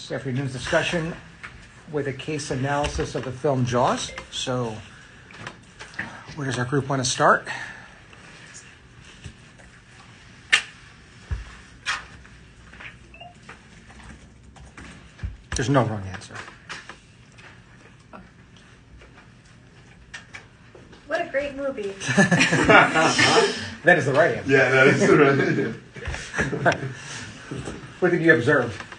This afternoon's discussion with a case analysis of the film Jaws. So, where does our group want to start? There's no wrong answer. What a great movie. That is the right answer. Yeah, that is the right. What did you observe?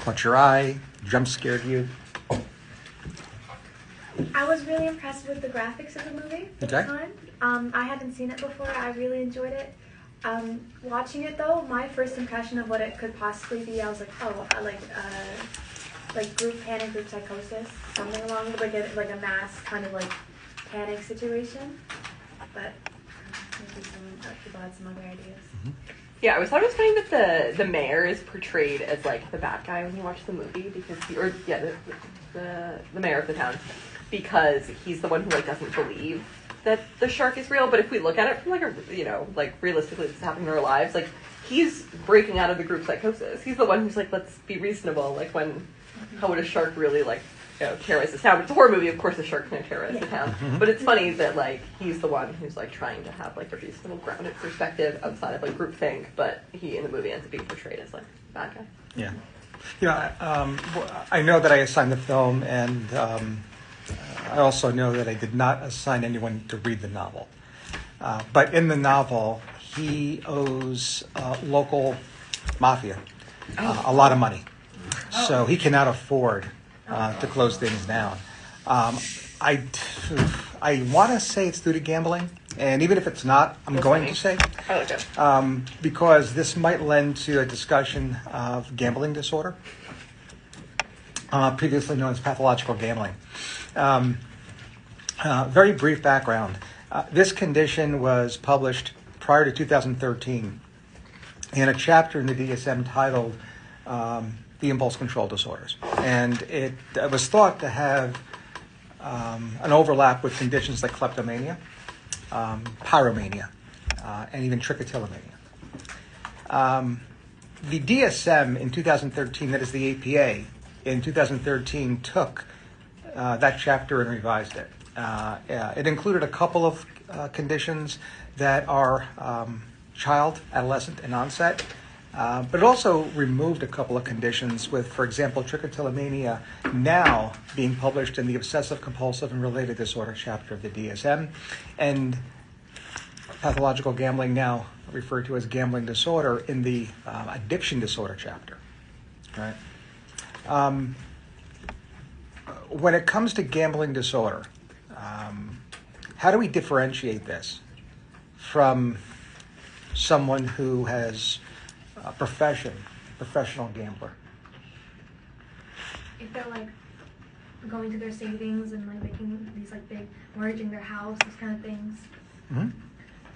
Caught your eye? Jump scared you? I was really impressed with the graphics of the movie at the Okay. time. I hadn't seen it before. I really enjoyed it. Watching it though, my first impression of what it could possibly be, I was like, like group panic, group psychosis, something along like a mass kind of like panic situation. But maybe some people had some other ideas. Yeah, I thought it was funny that the mayor is portrayed as like the bad guy when you watch the movie because the mayor of the town, because he's the one who like doesn't believe that the shark is real. But if we look at it from like realistically this is happening in our lives, like he's breaking out of the group psychosis. He's the one who's like, let's be reasonable. Like how would a shark really terrorize this town? But it's a horror movie, of course the shark's gonna terrorize the town. But it's funny that like he's the one who's like trying to have like a reasonable grounded perspective outside of like groupthink, but he in the movie ends up being portrayed as like a bad guy. Yeah. You know, I know that I assigned the film, and I also know that I did not assign anyone to read the novel. But in the novel, he owes local mafia a lot of money. So he cannot afford to close things down. I want to say it's due to gambling, and even if it's not, I'm going to say, I like it. because this might lend to a discussion of gambling disorder, previously known as pathological gambling. Very brief background. This condition was published prior to 2013 in a chapter in the DSM titled The Impulse Control Disorders. And it was thought to have an overlap with conditions like kleptomania, pyromania, and even trichotillomania. The DSM in 2013, that is the APA, in 2013 took that chapter and revised it. It included a couple of conditions that are child, adolescent, and onset. But it also removed a couple of conditions with, for example, trichotillomania now being published in the Obsessive Compulsive and Related Disorder chapter of the DSM, and pathological gambling now referred to as gambling disorder in the addiction disorder chapter. Right? When it comes to gambling disorder, how do we differentiate this from someone who has a professional gambler? If they're like going to their savings and like making these like big mortgaging their house, those kind of things. Mm-hmm.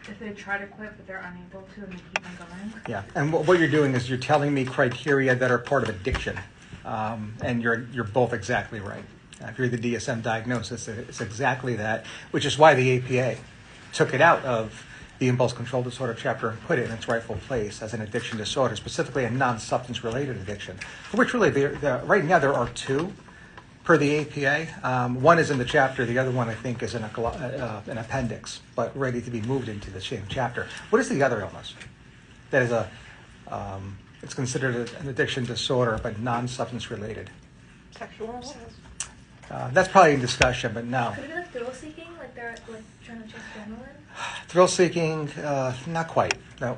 If they try to quit but they're unable to and they keep on going. Yeah, and what you're doing is you're telling me criteria that are part of addiction, and you're both exactly right. If you're the DSM diagnosis, it's exactly that, which is why the APA took it out of the impulse control disorder chapter and put it in its rightful place as an addiction disorder, specifically a non-substance related addiction, for which really right now there are two per the APA. One is in the chapter, the other one I think is in an appendix, but ready to be moved into the same chapter. What is the other illness? That is it's considered an addiction disorder, but non-substance related. Sexual illness? That's probably in discussion, but no. Could it be like thrill seeking, like they're like trying to chase adrenaline? Thrill seeking, not quite. No.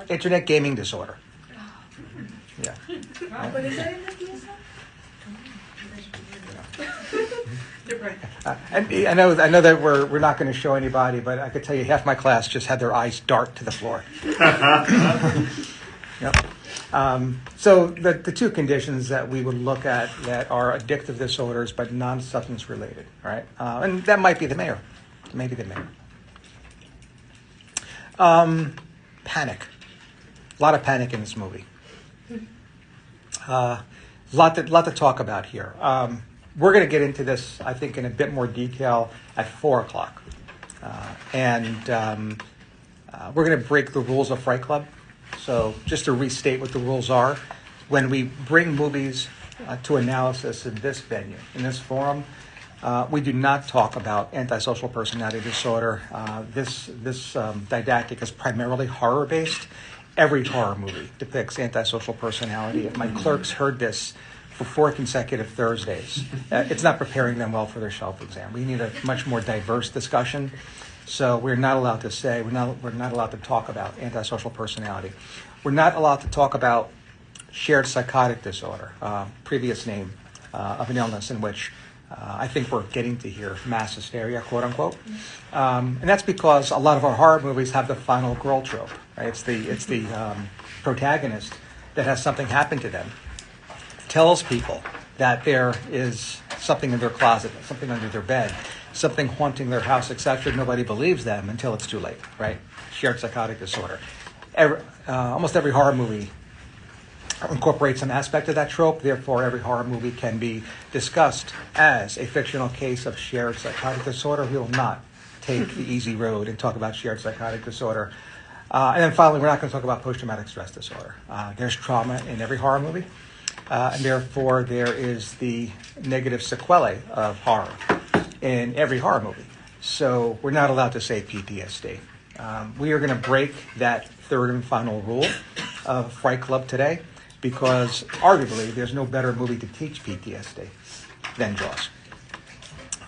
Internet gaming disorder. Yeah. What is that in the DSM? And I know that we're not going to show anybody, but I could tell you half my class just had their eyes dart to the floor. Yep. So the two conditions that we would look at that are addictive disorders but non-substance related, right? And that might be the mayor. Maybe the mayor. Panic. A lot of panic in this movie. Lot to talk about here. We're going to get into this, I think, in a bit more detail at 4 o'clock. And we're going to break the rules of Fright Club. So just to restate what the rules are, when we bring movies to analysis in this venue, in this forum, we do not talk about antisocial personality disorder. This didactic is primarily horror-based. Every horror movie depicts antisocial personality. If my clerks heard this for 4 consecutive Thursdays, it's not preparing them well for their shelf exam. We need a much more diverse discussion. So we're not allowed to say, we're not allowed to talk about antisocial personality. We're not allowed to talk about shared psychotic disorder, previous name of an illness in which I think we're getting to hear mass hysteria, quote unquote. And that's because a lot of our horror movies have the final girl trope, right? It's the protagonist that has something happen to them, tells people that there is something in their closet, something under their bed, something haunting their house, etc. Nobody believes them until it's too late, right? Shared psychotic disorder. Almost every horror movie incorporates some aspect of that trope. Therefore, every horror movie can be discussed as a fictional case of shared psychotic disorder. We will not take the easy road and talk about shared psychotic disorder. And then finally, we're not going to talk about post-traumatic stress disorder. There's trauma in every horror movie. And therefore, there is the negative sequelae of horror in every horror movie. So we're not allowed to say PTSD. We are going to break that third and final rule of Fright Club today because arguably there's no better movie to teach PTSD than Jaws.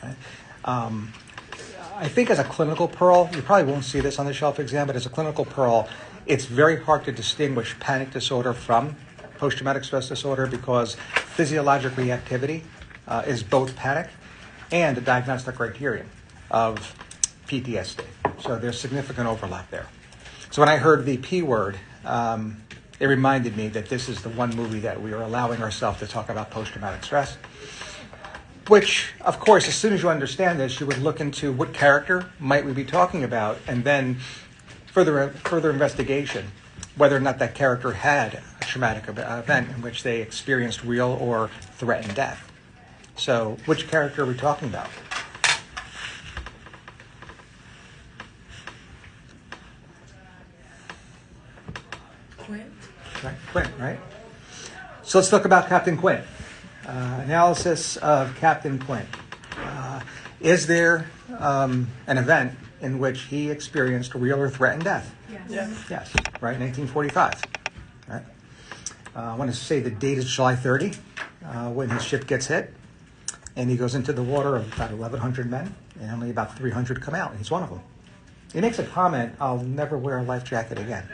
Right? I think as a clinical pearl, you probably won't see this on the shelf exam, but as a clinical pearl, it's very hard to distinguish panic disorder from post-traumatic stress disorder because physiologic reactivity is both panic and a diagnostic criterion of PTSD. So there's significant overlap there. So when I heard the P word, it reminded me that this is the one movie that we are allowing ourselves to talk about post-traumatic stress, which, of course, as soon as you understand this, you would look into what character might we be talking about, and then further investigation, whether or not that character had a traumatic event in which they experienced real or threatened death. So which character are we talking about? Quint? Right, Quint, right? So let's talk about Captain Quint. Analysis of Captain Quint. Is there an event in which he experienced real or threatened death? Yes. Yes, right, 1945. Right? I want to say the date is July 30, when his ship gets hit, and he goes into the water of about 1,100 men, and only about 300 come out, and he's one of them. He makes a comment, "I'll never wear a life jacket again."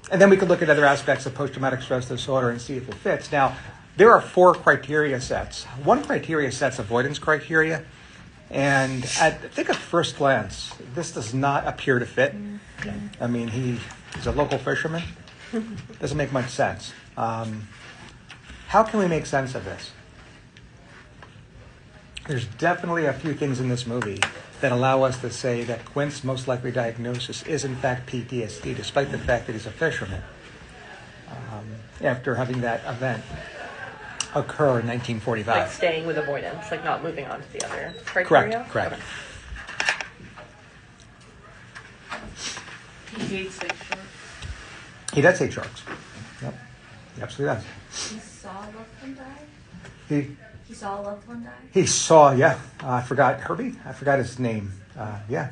And then we could look at other aspects of post-traumatic stress disorder and see if it fits. Now, there are 4 criteria sets. One criteria set's avoidance criteria. And I think at first glance, this does not appear to fit. I mean, he's a local fisherman. Doesn't make much sense. How can we make sense of this? There's definitely a few things in this movie that allow us to say that Quint's most likely diagnosis is in fact PTSD, despite the fact that he's a fisherman, after having that event occur in 1945. Like staying with avoidance, like not moving on to the other criteria? Correct. Okay. He hates big sharks. He does hate sharks. Yep, he absolutely does. He saw a loved one die? He Saw a loved one die? He saw, yeah. I forgot Herbie. I forgot his name. Yeah.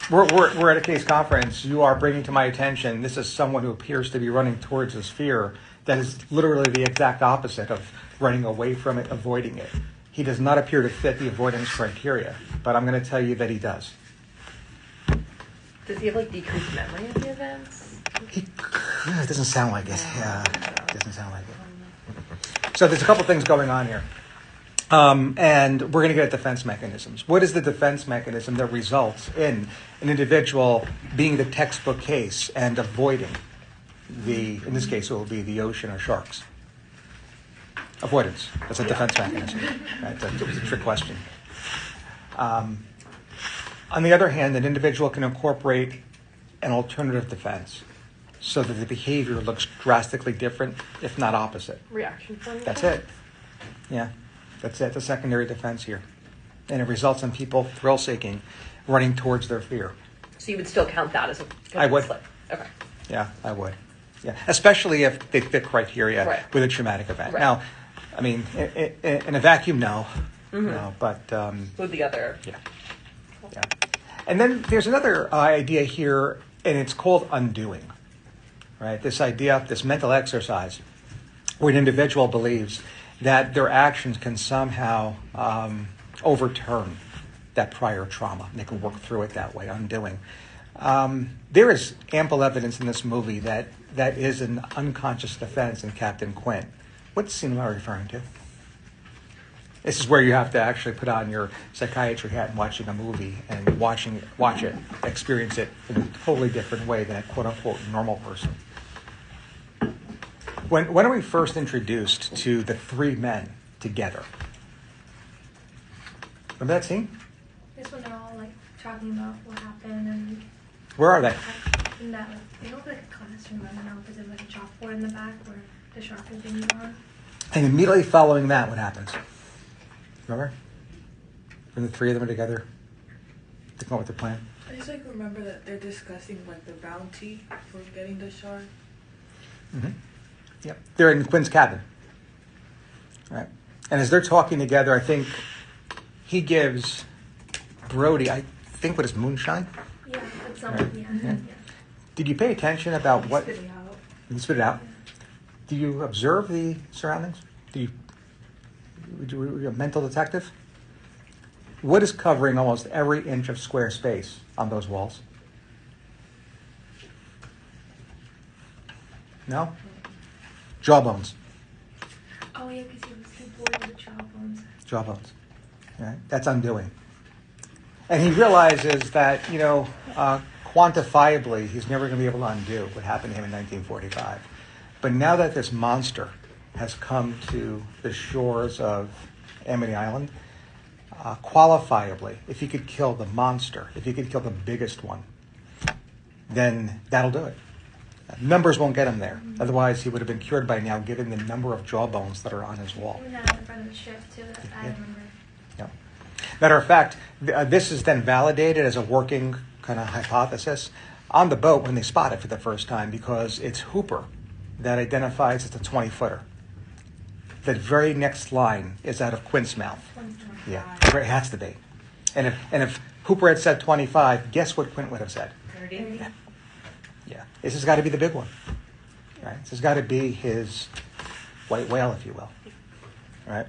We're at a case conference. You are bringing to my attention. This is someone who appears to be running towards his fear. That is literally the exact opposite of running away from it, avoiding it. He does not appear to fit the avoidance criteria, but I'm going to tell you that he does. Does he have like decreased memory of the events? It doesn't sound like it. Yeah, it doesn't sound like it. So there's a couple things going on here. And we're going to get at defense mechanisms. What is the defense mechanism that results in an individual being the textbook case and avoiding in this case, it will be the ocean or sharks? Avoidance. That's a defense mechanism. Right? That was a trick question. On the other hand, an individual can incorporate an alternative defense so that the behavior looks drastically different, if not opposite. Reaction formula? That's it. Yeah. That's it, the secondary defense here. And it results in people thrill-seeking, running towards their fear. So you would still count that as a I would. slip. Okay. Yeah, I would. Yeah, especially if they fit criteria Right. with a traumatic event. Right. Now, I mean, in a vacuum, no. Mm-hmm. No, but With the other. yeah. Yeah. And then there's another idea here, and it's called undoing. Right? This idea, this mental exercise, where an individual believes that their actions can somehow overturn that prior trauma. And they can work through it that way, undoing. There is ample evidence in this movie that is an unconscious defense in Captain Quint. What scene am I referring to? This is where you have to actually put on your psychiatry hat and watching a movie and watch it, experience it in a totally different way than a quote-unquote normal person. When are we first introduced to the three men together? Remember that scene? This when they're all like talking about what happened and Where are they? in that like they look like a classroom. I don't know if there's like a chalkboard in the back where the shark is being drawn. And immediately following that, what happens? Remember? When the three of them are together, to come up with their plan. I just like remember that they're discussing like the bounty for getting the shark. Mm-hmm. Yep. They're in Quinn's cabin. Right. And as they're talking together, I think he gives Brody, I think, what is moonshine? Yeah, it's Right. something. Yeah. Yeah. Did you pay attention about what? Spit it out. You spit it out. Do you observe the surroundings? Were you a mental detective? What is covering almost every inch of square space on those walls? No? Jawbones. Oh yeah, because he boiled the jawbones. Jawbones. Right? That's undoing. And he realizes that, quantifiably, he's never going to be able to undo what happened to him in 1945. But now that this monster has come to the shores of Amity Island, qualifiably, if he could kill the monster, if he could kill the biggest one, then that'll do it. Numbers won't get him there. Otherwise, he would have been cured by now, given the number of jawbones that are on his wall. Even that in front of the ship too. That I Yeah. remember. Yeah. Matter of fact, this is then validated as a working kind of hypothesis on the boat when they spot it for the first time, because it's Hooper that identifies as the 20-footer. The very next line is out of Quint's mouth. Yeah, it has to be. And if Hooper had said 25, guess what Quint would have said? 30. Yeah, this has got to be the big one, right? This has got to be his white whale, if you will, right?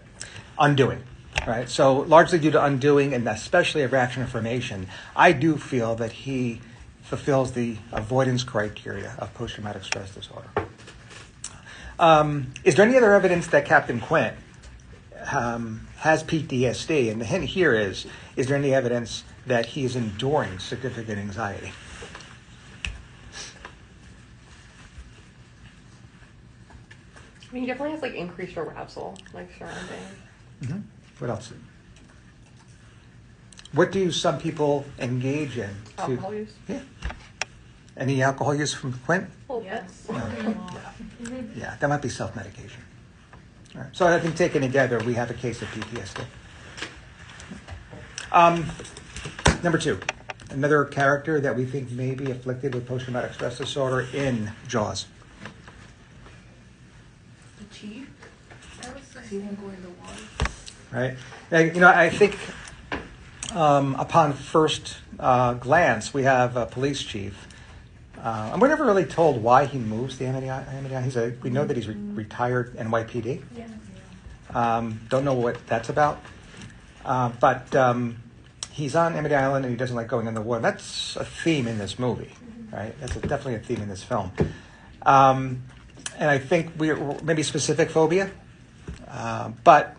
Undoing, right? So largely due to undoing, and especially of reaction information, I do feel that he fulfills the avoidance criteria of post-traumatic stress disorder. Is there any other evidence that Captain Quint has PTSD? And the hint here is there any evidence that he is enduring significant anxiety? I mean, he definitely has like increased arousal, like surrounding. Mm-hmm. What else? What do some people engage in? Alcohol use? Yeah. Any alcohol use from Quint? Yes. Yeah, that might be self-medication. All right. So I think taken together, we have a case of PTSD. Number two, another character that we think may be afflicted with post-traumatic stress disorder in Jaws. The chief. That was Because he won't go in the water. Right? Now, I think upon first glance, we have a police chief. And we're never really told why he moves to Amity Island. We know that he's retired NYPD. Yeah. Don't know what that's about. But he's on Amity Island and he doesn't like going in the water. That's a theme in this movie, right? That's definitely a theme in this film. And I think we're maybe specific phobia. But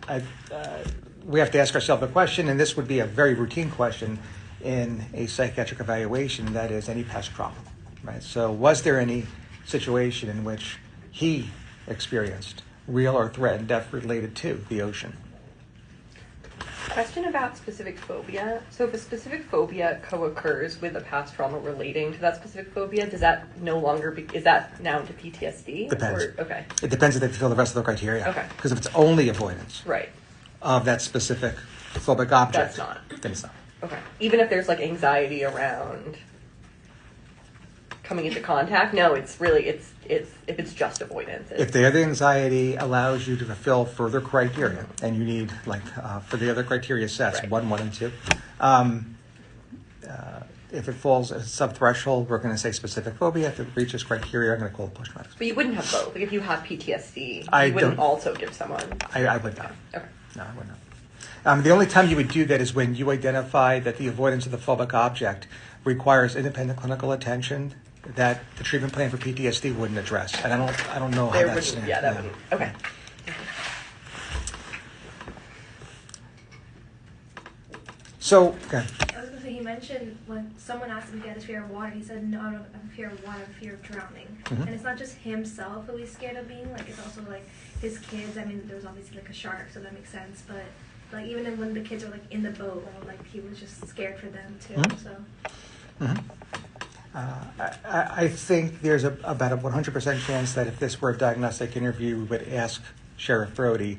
we have to ask ourselves a question, and this would be a very routine question in a psychiatric evaluation, that is, any past trauma. Right? So was there any situation in which he experienced real or threatened death related to the ocean? Question about specific phobia. So if a specific phobia co-occurs with a past trauma relating to that specific phobia, does that no longer is that now into PTSD? Depends. Okay. It depends if they fulfill the rest of the criteria. Okay. Because if it's only avoidance, Right. of that specific phobic object, That's not. then it's not. Okay. Even if there's like anxiety around coming into contact, no, it's really it's if it's just avoidance. If the other anxiety allows you to fulfill further criteria, and you need, like, for the other criteria sets, Right. 1, 1, and 2, if it falls as sub-threshold, we're going to say specific phobia. If it reaches criteria, I'm going to call it post-traumatic. But you wouldn't have both. Like if you have PTSD, I you wouldn't don't- also give someone. I would not. Okay. No, I would not. The only time you would do that is when you identify that the avoidance of the phobic object requires independent clinical attention that the treatment plan for PTSD wouldn't address. And I don't know how There that's... wouldn't. Yeah, that wouldn't. Okay. So, okay. I was gonna say, he mentioned when someone asked him if he had a fear of water, he said, no, I don't have a fear of water, I have a fear of drowning. Mhm. And it's not just himself who he's scared of being, like, it's also, like, his kids. I mean, there was obviously, like, a shark, so that makes sense, but, like, even when the kids were, like, in the boat, like, he was just scared for them, too, Mhm. so. Mhm. I think there's about a 100% chance that if this were a diagnostic interview, we would ask Sheriff Brody,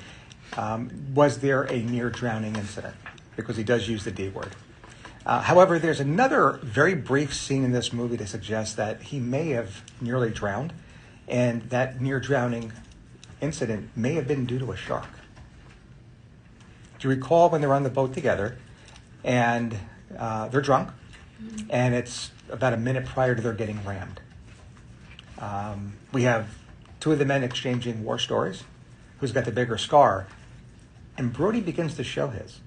was there a near drowning incident? Because he does use the D word. However, there's another very brief scene in this movie to suggest that he may have nearly drowned, and that near drowning incident may have been due to a shark. Do you recall when they're on the boat together, and they're drunk, and it's about a minute prior to their getting rammed? We have two of the men exchanging war stories, who's got the bigger scar, and Brody begins to show his.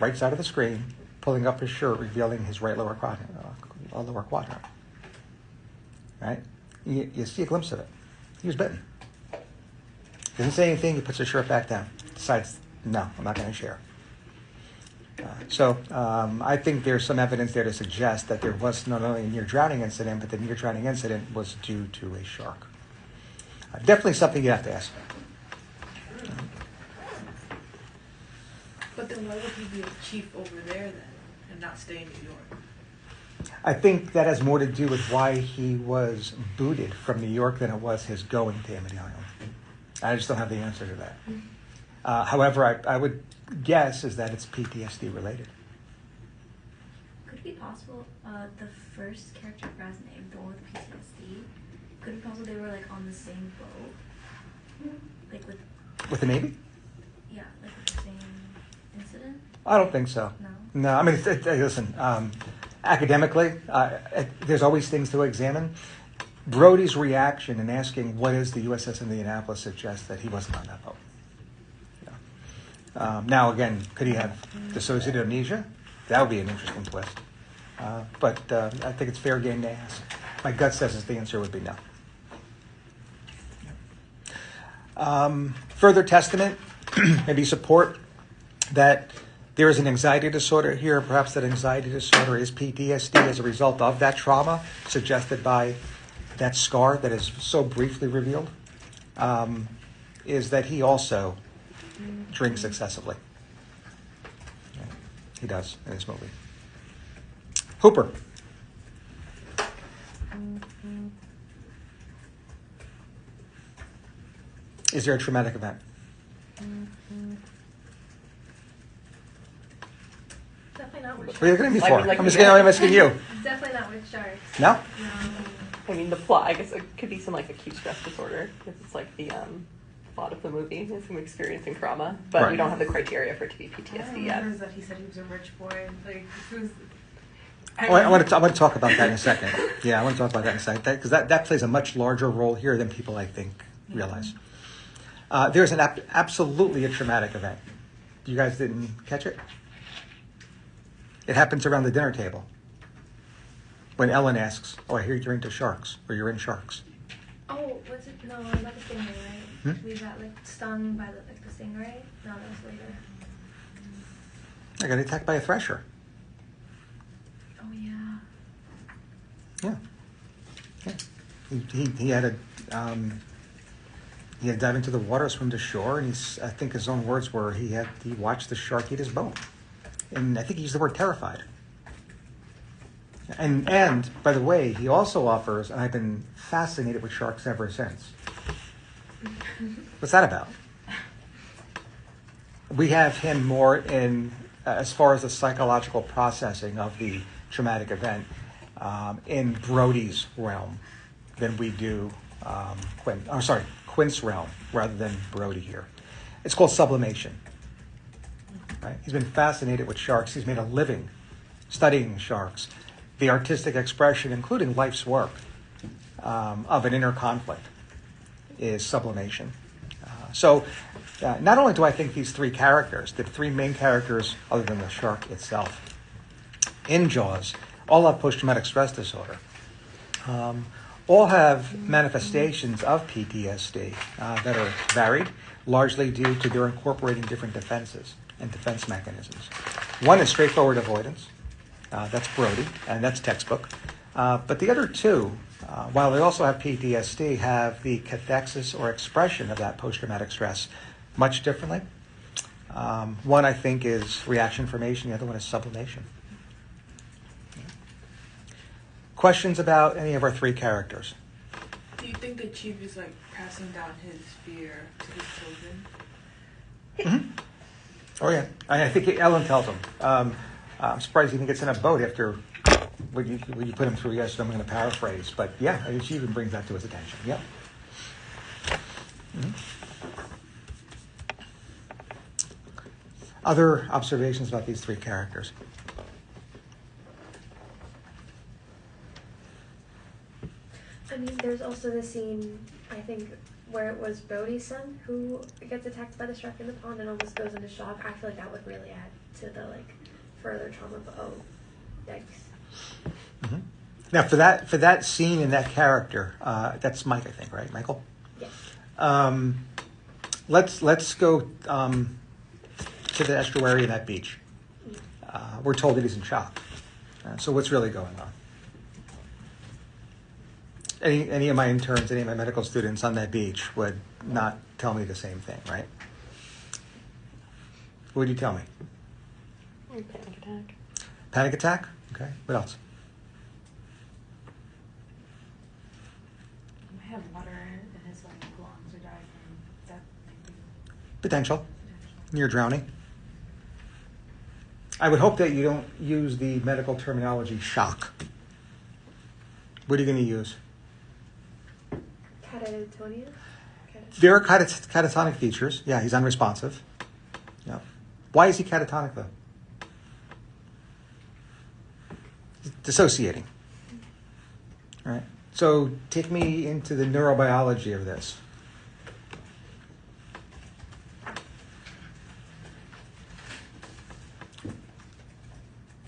Right side of the screen, pulling up his shirt, revealing his right lower quadrant. Right? You see a glimpse of it. He was bitten. Doesn't say anything, he puts his shirt back down. Decides, no, I'm not going to share. I think there's some evidence there to suggest that there was not only a near drowning incident, but the near drowning incident was due to a shark. Definitely something you have to ask. But then why would he be a chief over there then and not stay in New York? I think that has more to do with why he was booted from New York than it was his going to Amity Island. I just don't have the answer to that. However, I would guess is that it's PTSD related. Could it be possible the first character Brad's name, the one with PTSD, could it be possible they were like on the same boat? Like With the Navy? yeah, like with the same incident? I don't think so. No? No, I mean, listen, academically, there's always things to examine. Brody's reaction in asking what is the USS Indianapolis suggests that he wasn't on that boat. Yeah. Now, again, could he have dissociative amnesia? That would be an interesting twist. But I think it's fair game to ask. My gut says the answer would be no. Further testament, maybe support that there is an anxiety disorder here. Perhaps that anxiety disorder is PTSD as a result of that trauma suggested by that scar that is so briefly revealed, is that he also drinks excessively. Yeah, he does in this movie. Hooper. Is there a traumatic event? Definitely not with What are you sharks. looking at me I for? mean, like, I'm asking you. Definitely not with sharks. No? No. I mean, the plot. I guess it could be some like acute stress disorder because it's like the plot of the movie is him experiencing trauma, but Right. we don't have the criteria for it to be All I PTSD yet. remember is that he said he was a rich boy. Like, this was. I want to talk about that in a second. Yeah, I want to talk about that in a second because that plays a much larger role here than people, I think, realize. There's absolutely a traumatic event. You guys didn't catch it? It happens around the dinner table when Ellen asks, "Oh, I hear you're into sharks, or you're in sharks." Oh, what's it? No, not the stingray, right? Hmm? We got like stung by the stingray. No, that was later. I got attacked by a thresher. Oh yeah. Yeah. He had to dive into the water, swim to shore, and I think his own words were he watched the shark eat his bone, and I think he used the word terrified. And by the way, he also offers, and I've been fascinated with sharks ever since. What's that about? We have him more in, as far as the psychological processing of the traumatic event, in Brody's realm than we do Quint's realm rather than Brody here. It's called sublimation. Right? He's been fascinated with sharks. He's made a living studying sharks. The artistic expression, including life's work, of an inner conflict is sublimation. So not only do I think these three characters, the three main characters other than the shark itself, in Jaws, all have post-traumatic stress disorder. All have manifestations of PTSD that are varied, largely due to their incorporating different defenses and defense mechanisms. One is straightforward avoidance. That's Brody, and that's textbook. But the other two, while they also have PTSD, have the cathexis or expression of that post-traumatic stress much differently. One, I think, is reaction formation. The other one is sublimation. Questions about any of our three characters? Do you think the chief is like passing down his fear to his children? Mm-hmm. Oh, yeah. I think Ellen tells him. I'm surprised he even gets in a boat after what you put him through yesterday. I'm going to paraphrase. But yeah, she even brings that to his attention. Yeah. Mm-hmm. Other observations about these three characters? I mean, there's also the scene, I think, where it was Brody's son who gets attacked by the shark in the pond and almost goes into shock. I feel like that would really add to the further trauma. But yikes. Mm-hmm. Now, for that scene and that character, that's Mike, I think, right, Michael? Yes. Let's go to the estuary and that beach. We're told that he's in shock. So what's really going on? Any of my interns, any of my medical students on that beach would not tell me the same thing, right? What would you tell me? Panic attack. Panic attack? Okay. What else? I have water in his lungs or dying from death. Potential. Near drowning. I would hope that you don't use the medical terminology shock. What are you going to use? Catatonia? There are catatonic features. Yeah, he's unresponsive. Yeah. Why is he catatonic, though? He's dissociating. All right. So take me into the neurobiology of this.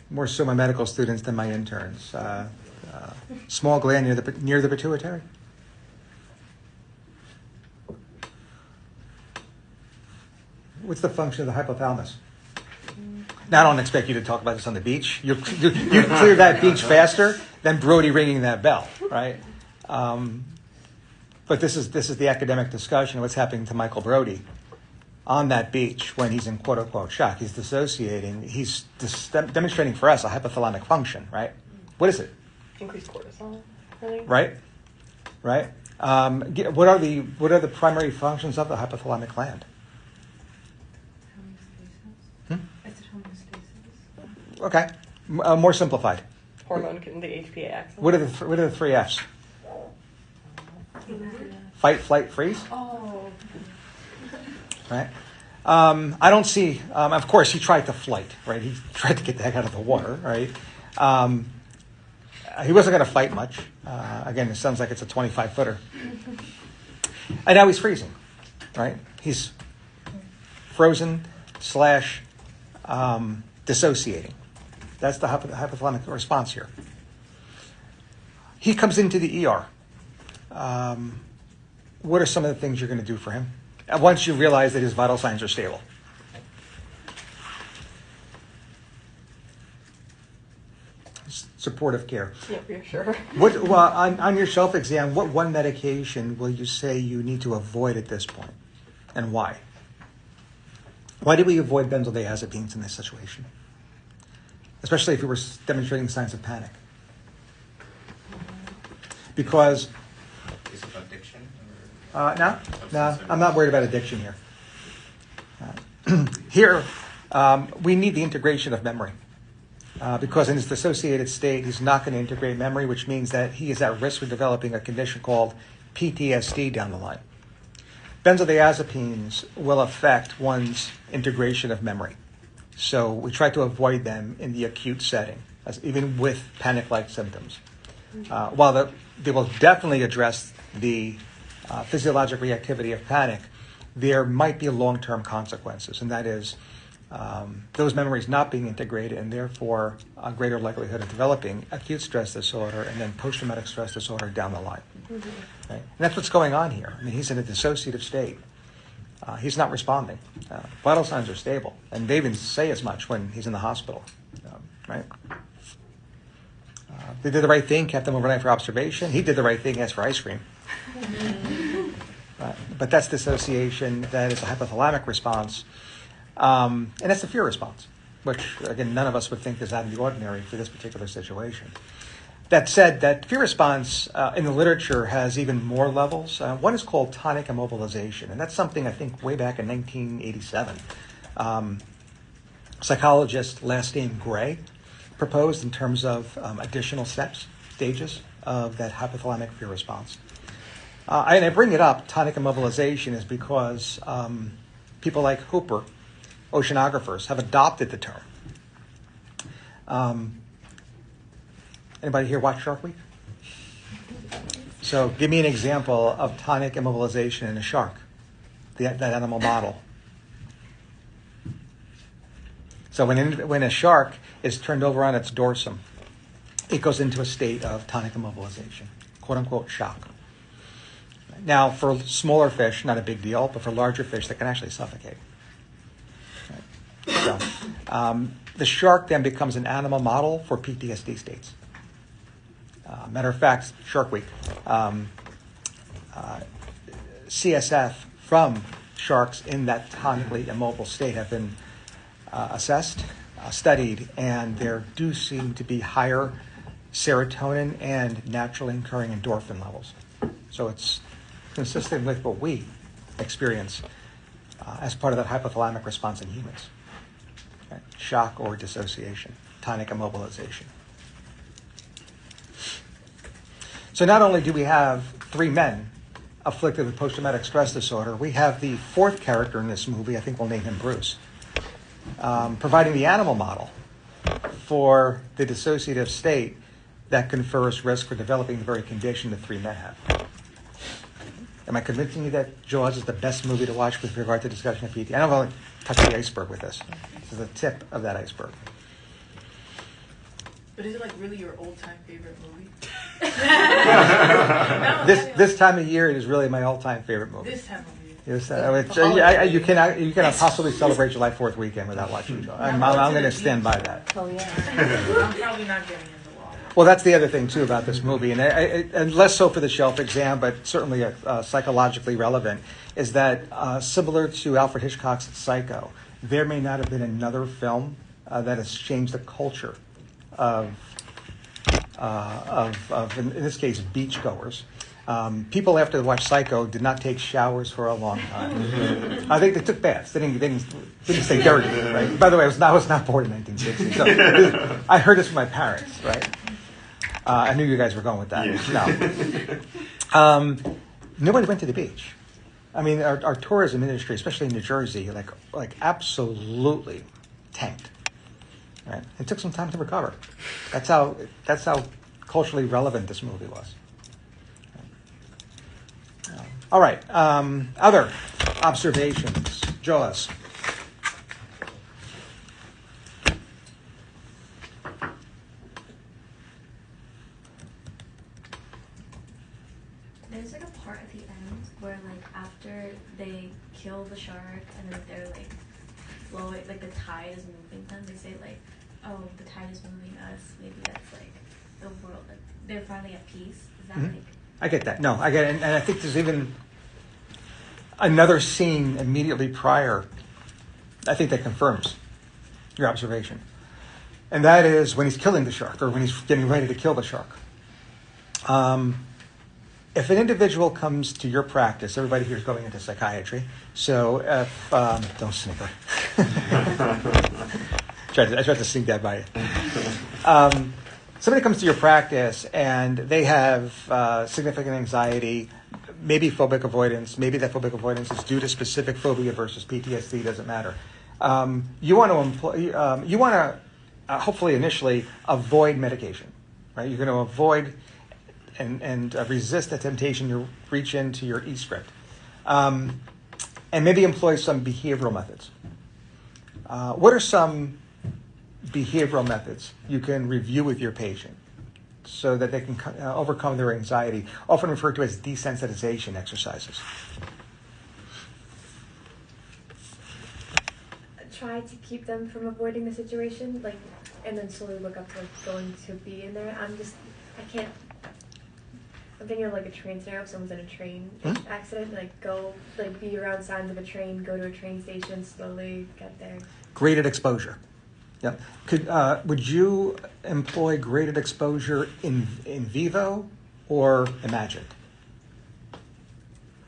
More so my medical students than my interns. Small gland near the pituitary. What's the function of the hypothalamus? Now, I don't expect you to talk about this on the beach. You clear that beach faster than Brody ringing that bell, right? But this is the academic discussion of what's happening to Michael Brody on that beach when he's in quote-unquote shock. He's dissociating. He's demonstrating for us a hypothalamic function, right? What is it? Increased cortisol, really? Right? What are the primary functions of the hypothalamic gland? It's homeostasis. Okay, more simplified. Hormone, the HPA axis. What are the three Fs? Fight, flight, freeze. Oh. Right. I don't see. Of course, he tried to flight. Right. He tried to get the heck out of the water. Right. He wasn't going to fight much. Again, it sounds like it's a 25-footer. And now he's freezing. Right. He's frozen / dissociating. That's the hypothalamic response here. He comes into the ER. What are some of the things you're going to do for him once you realize that his vital signs are stable? Supportive care. Yeah, for sure. On your shelf exam, what one medication will you say you need to avoid at this point, and why? Why do we avoid benzodiazepines in this situation? Especially if we were demonstrating signs of panic. Because... Is it addiction? No, I'm not worried about addiction here. Here, we need the integration of memory. Because in his dissociated state, he's not going to integrate memory, which means that he is at risk of developing a condition called PTSD down the line. Benzodiazepines will affect one's integration of memory. So we try to avoid them in the acute setting, even with panic-like symptoms. While they will definitely address the physiologic reactivity of panic, there might be long-term consequences, and that is those memories not being integrated and therefore a greater likelihood of developing acute stress disorder and then post-traumatic stress disorder down the line. Right? And that's what's going on here. I mean, he's in a dissociative state. He's not responding. Vital signs are stable, and they even say as much when he's in the hospital. Right? They did the right thing, kept him overnight for observation. He did the right thing, asked for ice cream. But that's dissociation. That is a hypothalamic response. And that's the fear response, which, again, none of us would think is out of the ordinary for this particular situation. That said, that fear response in the literature has even more levels. One is called tonic immobilization, and that's something I think way back in 1987. Psychologist last name Gray proposed in terms of additional stages of that hypothalamic fear response. And I bring it up, tonic immobilization, is because people like Hooper, oceanographers, have adopted the term. Anybody here watch Shark Week? So give me an example of tonic immobilization in a shark, that animal model. So when a shark is turned over on its dorsum, it goes into a state of tonic immobilization, quote-unquote shock. Now, for smaller fish, not a big deal, but for larger fish, they can actually suffocate. So, the shark then becomes an animal model for PTSD states. Matter of fact, Shark Week, CSF from sharks in that tonically immobile state have been assessed, studied, and there do seem to be higher serotonin and naturally occurring endorphin levels. So it's consistent with what we experience as part of that hypothalamic response in humans. Okay? Shock or dissociation, tonic immobilization. So not only do we have 3 men afflicted with post-traumatic stress disorder, we have the 4th character in this movie, I think we'll name him Bruce, providing the animal model for the dissociative state that confers risk for developing the very condition the 3 men have. Am I convincing you that Jaws is the best movie to watch with regard to discussion of PT? I don't want to touch the iceberg with this. This is the tip of that iceberg. But is it like really your old-time favorite movie? This time of year, it is really my all-time favorite movie. This time of year. Yes, you cannot possibly celebrate July 4th weekend without watching Jaws. I'm going to stand by that. Oh yeah. I'm probably not getting in the water. Well, that's the other thing, too, about this movie, and less so for the shelf exam, but certainly psychologically relevant, is that similar to Alfred Hitchcock's Psycho, there may not have been another film that has changed the culture of in this case, beachgoers. People after they watched Psycho did not take showers for a long time. I think they took baths. They didn't stay dirty. Right? By the way, I was not born in 1960, so I heard this from my parents. Right? I knew you guys were going with that. No. Nobody went to the beach. I mean, our tourism industry, especially in New Jersey, like absolutely tanked. Right? It took some time to recover. That's how culturally relevant this movie was. All right. Other observations. Jaws. There's like a part at the end where like after they kill the shark and then they're like flowing, like the tide is moving them. They say like, oh, the tide is moving us. Maybe that's like the world. Like, they're finally at peace. Is that like? I get that. No, I get it. And I think there's even another scene immediately prior, I think that confirms your observation. And that is when he's killing the shark, or when he's getting ready to kill the shark. If an individual comes to your practice, everybody here is going into psychiatry, so if, don't snicker. I tried to sneak that by you. Somebody comes to your practice and they have significant anxiety, maybe phobic avoidance. Maybe that phobic avoidance is due to specific phobia versus PTSD. Doesn't matter. You want to hopefully initially avoid medication, right? You're going to avoid and resist the temptation to reach into your e-script, and maybe employ some behavioral methods. What are some behavioral methods you can review with your patient so that they can overcome their anxiety, often referred to as desensitization exercises? Try to keep them from avoiding the situation, like, and then slowly look up to like going to be in there. I'm thinking of like a train scenario. If someone's in a train accident, like be around signs of a train, go to a train station, slowly get there. Graded exposure. Yeah. Would you employ graded exposure in vivo or imagined?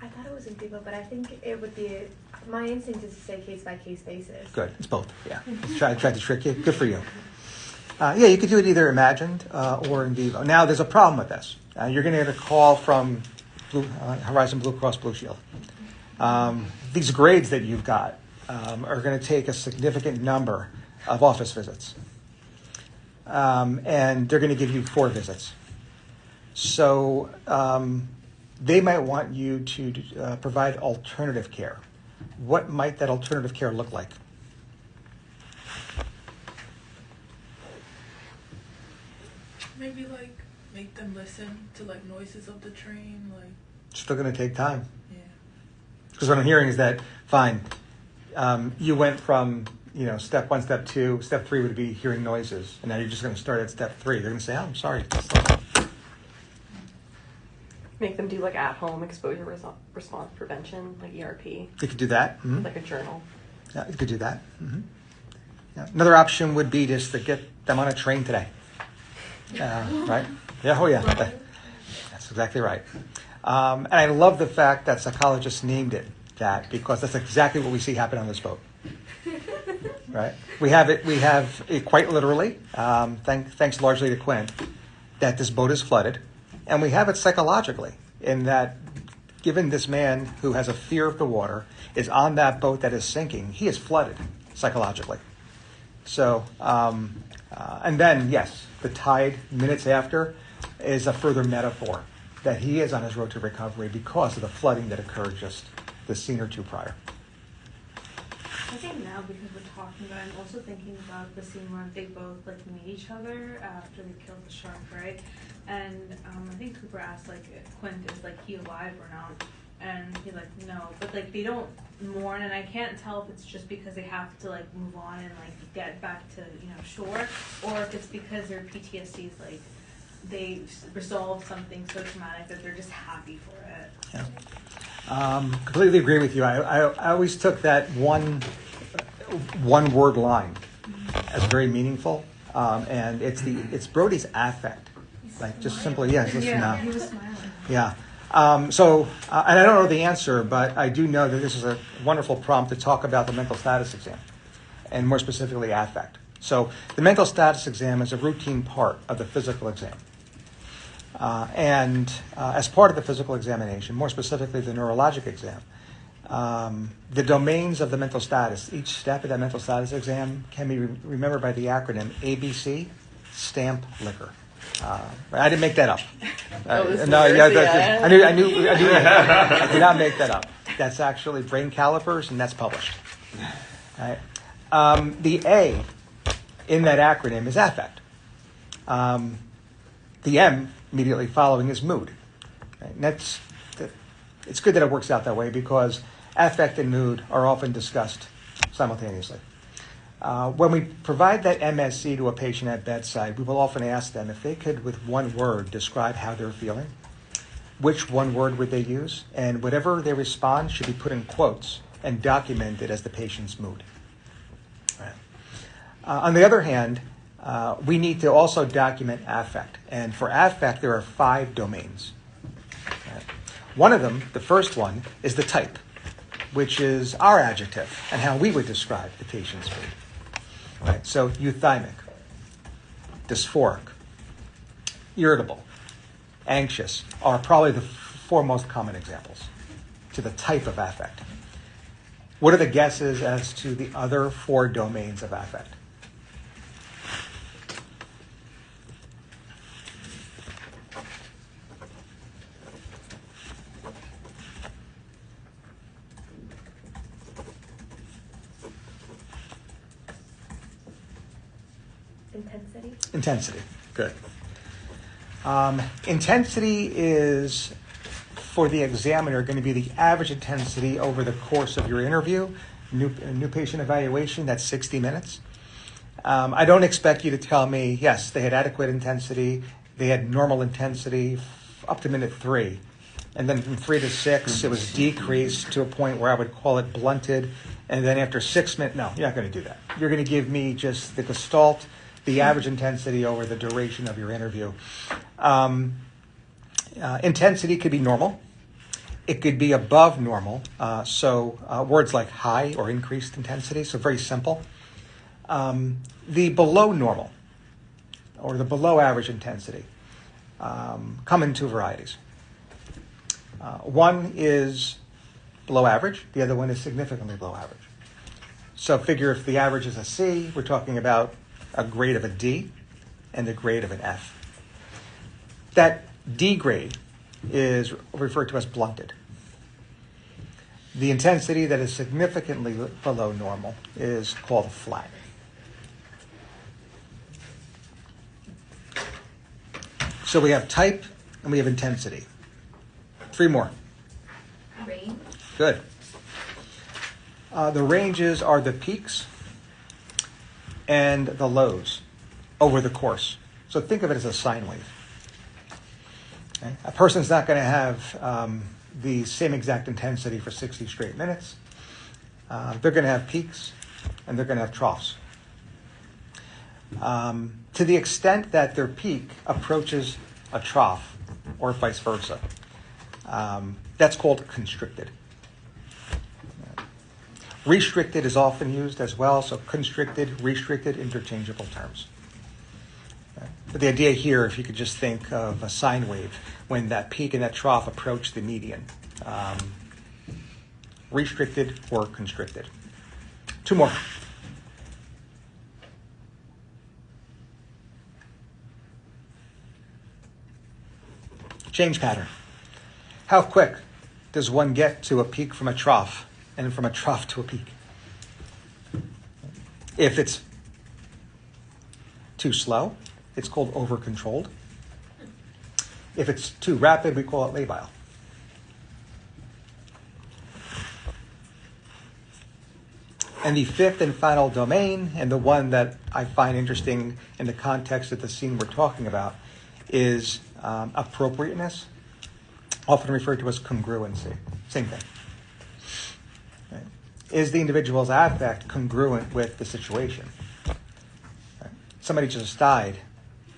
I thought it was in vivo, but I think it would be. My instinct is to say case by case basis. Good. It's both. Yeah. Tried to trick you. Good for you. Yeah, you could do it either imagined or in vivo. Now, there's a problem with this. You're going to get a call from Horizon Blue Cross Blue Shield. These grades that you've got are going to take a significant number of office visits. And they're going to give you 4 visits. So they might want you to provide alternative care. What might that alternative care look like? Maybe like make them listen to like noises of the train, like. Still going to take time. Yeah. Because what I'm hearing is that, fine, you went from step 1, step 2, step 3 would be hearing noises, and now you're just going to start at step 3. They're going to say, "Oh, I'm sorry." Make them do like at-home exposure response prevention, like ERP, You could do that. Mm-hmm. like a journal. Yeah, you could do that. Mm-hmm. Yeah. Another option would be just to get them on a train today. Right? Yeah. Oh, yeah. That's exactly right. And I love the fact that psychologists named it that, because that's exactly what we see happen on this boat. Right? We have it quite literally, thanks largely to Quinn, that this boat is flooded. And we have it psychologically, in that given this man who has a fear of the water is on that boat that is sinking, he is flooded psychologically. So, and then, yes, the tide minutes after is a further metaphor that he is on his road to recovery because of the flooding that occurred just the scene or two prior. I think now, because we're talking about it, I'm also thinking about the scene where they both like meet each other after they killed the shark, right? And I think Cooper asked like Quint, is like he alive or not? And he's like, no, but like they don't mourn, and I can't tell if it's just because they have to like move on and like get back to shore, or if it's because their PTSD is like they resolve something so traumatic that they're just happy for it. Yeah. Completely agree with you. I always took that one word line as very meaningful, and it's Brody's affect, like just simply listen now. He was smiling. Yeah. And I don't know the answer, but I do know that this is a wonderful prompt to talk about the mental status exam, and more specifically affect. So the mental status exam is a routine part of the physical exam. And as part of the physical examination, more specifically the neurologic exam, the domains of the mental status, each step of that mental status exam can be remembered by the acronym ABC, stamp, liquor. I didn't make that up. I did not make that up. That's actually brain calipers, and that's published. Right. The A in that acronym is affect. The M immediately following is mood. Right? And it's good that it works out that way, because affect and mood are often discussed simultaneously. When we provide that MSE to a patient at bedside, we will often ask them if they could, with one word, describe how they're feeling. Which one word would they use? And whatever they respond should be put in quotes and documented as the patient's mood. Right. On the other hand, we need to also document affect. And for affect, there are 5 domains. One of them, the first one, is the type, which is our adjective and how we would describe the patient's mood. Right? So euthymic, dysphoric, irritable, anxious are probably the four most common examples to the type of affect. What are the guesses as to the other four domains of affect? Intensity. Intensity. Good. Intensity is, for the examiner, going to be the average intensity over the course of your interview. New patient evaluation, that's 60 minutes. I don't expect you to tell me, yes, they had adequate intensity, they had normal intensity up to minute 3. And then from 3 to 6, it was decreased to a point where I would call it blunted. And then after 6 minutes, no, you're not going to do that. You're going to give me just the gestalt, the average intensity over the duration of your interview. Intensity could be normal. It could be above normal. So words like high or increased intensity, so very simple. The below normal or the below average intensity come in two varieties. One is below average. The other one is significantly below average. So figure if the average is a C, we're talking about a grade of a D and a grade of an F. That D grade is referred to as blunted. The intensity that is significantly below normal is called flat. So we have type and we have intensity. 3 more. Range. Good. The ranges are the peaks and the lows over the course. So think of it as a sine wave. Okay? A person's not going to have the same exact intensity for 60 straight minutes. They're going to have peaks and they're going to have troughs. To the extent that their peak approaches a trough or vice versa, that's called constricted. Restricted is often used as well, so constricted, restricted, interchangeable terms. But the idea here, if you could just think of a sine wave, when that peak and that trough approach the median, restricted or constricted. 2 more. Change pattern. How quick does one get to a peak from a trough and from a trough to a peak? If it's too slow, it's called over-controlled. If it's too rapid, we call it labile. And the fifth and final domain, and the one that I find interesting in the context of the scene we're talking about, is appropriateness, often referred to as congruency. Same thing. Right? Is the individual's affect congruent with the situation? Right? Somebody just died.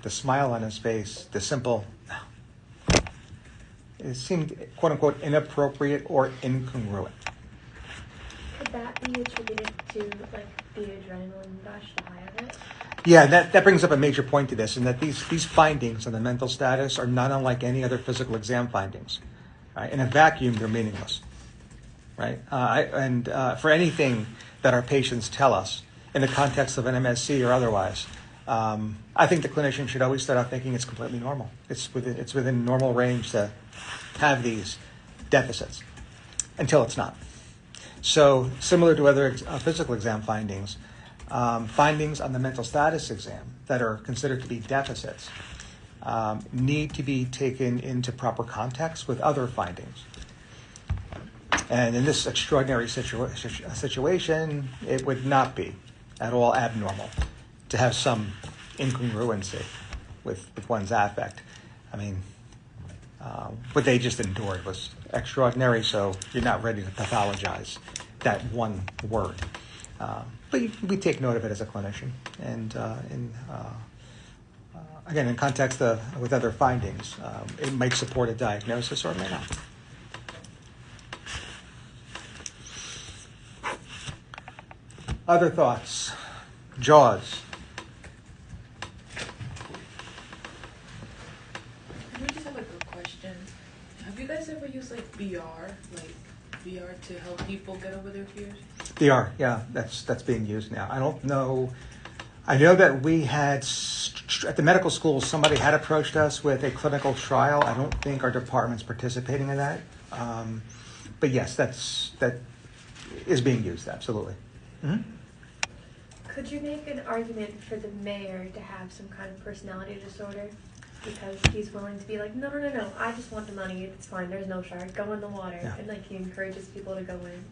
The smile on his face, the simple, it seemed, quote unquote, inappropriate or incongruent. Could that be attributed to like the adrenaline rush, the high of it? Yeah, that brings up a major point to this, in that these findings on the mental status are not unlike any other physical exam findings. Right? In a vacuum, they're meaningless. Right? For anything that our patients tell us in the context of an MSc or otherwise, I think the clinician should always start out thinking it's completely normal. It's within normal range to have these deficits until it's not. So similar to other physical exam findings, findings on the mental status exam that are considered to be deficits need to be taken into proper context with other findings. And in this extraordinary situation, it would not be at all abnormal to have some incongruency with one's affect. I mean, what they just endured was extraordinary, so you're not ready to pathologize that one word. But we take note of it as a clinician. And again, in context with other findings, it might support a diagnosis or it may not. Other thoughts? Jaws. I just have like a question. Have you guys ever used like VR, to help people get over their fears? VR, yeah, that's being used now. I don't know. I know that we had at the medical school, somebody had approached us with a clinical trial. I don't think our department's participating in that, but yes, that is being used. Absolutely. Mm-hmm. Could you make an argument for the mayor to have some kind of personality disorder? Because he's willing to be like, no, I just want the money. It's fine. There's no shark. Go in the water. Yeah. And like he encourages people to go in.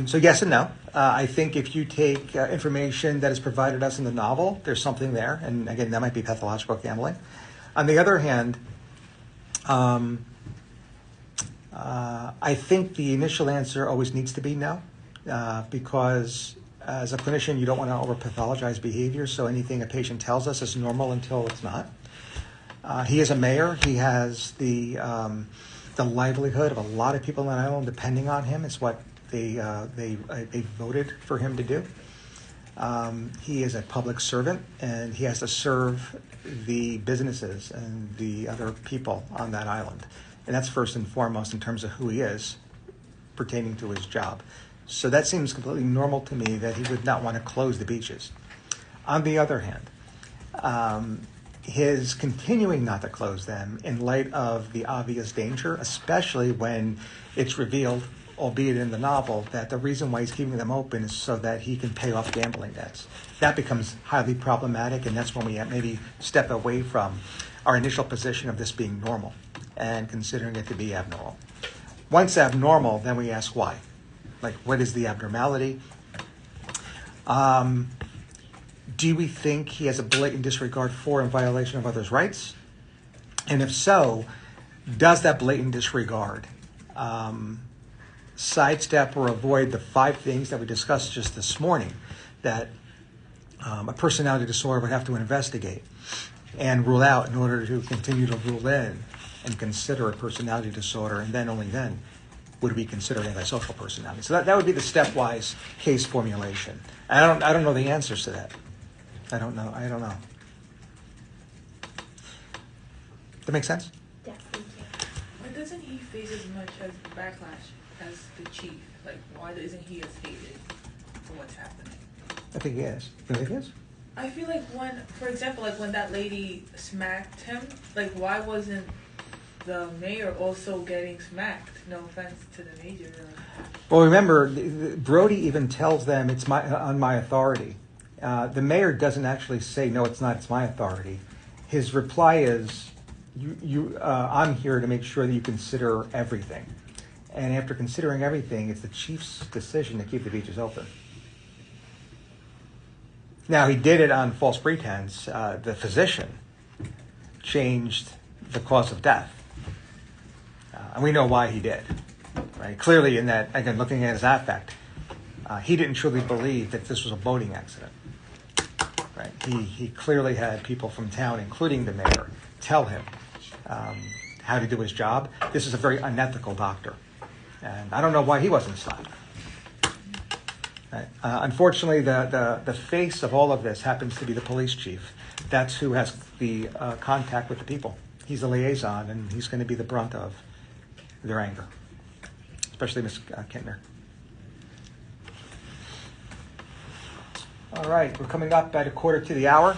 So yes and no. I think if you take information that is provided us in the novel, there's something there, and again, that might be pathological gambling. On the other hand, I think the initial answer always needs to be no, because as a clinician, you don't want to over-pathologize behavior, so anything a patient tells us is normal until it's not. He is a mayor. He has the livelihood of a lot of people on the island depending on him. It's what they voted for him to do. He is a public servant, and he has to serve the businesses and the other people on that island. And that's first and foremost in terms of who he is pertaining to his job. So that seems completely normal to me that he would not want to close the beaches. On the other hand, his continuing not to close them in light of the obvious danger, especially when it's revealed, albeit in the novel, that the reason why he's keeping them open is so that he can pay off gambling debts. That becomes highly problematic, and that's when we maybe step away from our initial position of this being normal and considering it to be abnormal. Once abnormal, then we ask why. Like, what is the abnormality? Do we think he has a blatant disregard for and violation of others' rights? And if so, does that blatant disregard sidestep or avoid the 5 things that we discussed just this morning that a personality disorder would have to investigate and rule out in order to continue to rule in and consider a personality disorder, and then only then would we consider antisocial personality. So that would be the stepwise case formulation. I don't know the answers to that. I don't know. That make sense? Yes, thank you. Why doesn't he face as much as backlash as the chief? Like, why isn't he as hated for what's happening? I think he is. You think he is? I feel like for example, like when that lady smacked him, like why wasn't the mayor also getting smacked? No offense to the major. Well, remember, Brody even tells them it's on my authority. The mayor doesn't actually say, no, it's not, it's my authority. His reply is, I'm here to make sure that you consider everything. And after considering everything, it's the chief's decision to keep the beaches open. Now, he did it on false pretense. The physician changed the cause of death. And we know why he did. Right? Clearly, in that, again, looking at his affect, he didn't truly believe that this was a boating accident. Right? He clearly had people from town, including the mayor, tell him how to do his job. This is a very unethical doctor. And I don't know why he wasn't stopped. Right? Unfortunately, the face of all of this happens to be the police chief. That's who has the contact with the people. He's a liaison, and he's going to be the brunt of their anger, especially Ms. Kintner. All right, we're coming up at 1:45.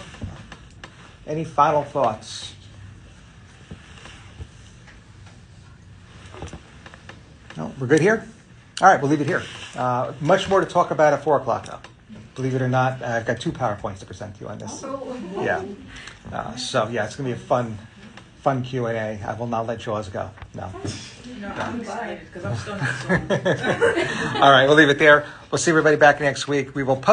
Any final thoughts? No, we're good here? All right, we'll leave it here. Much more to talk about at 4 o'clock, though. Believe it or not, I've got 2 PowerPoints to present to you on this. Yeah. So, yeah, it's going to be a fun Q&A. I will not let Jaws go. No. No, I'm excited because I'm still not sold. All right, we'll leave it there. We'll see everybody back next week. We will post.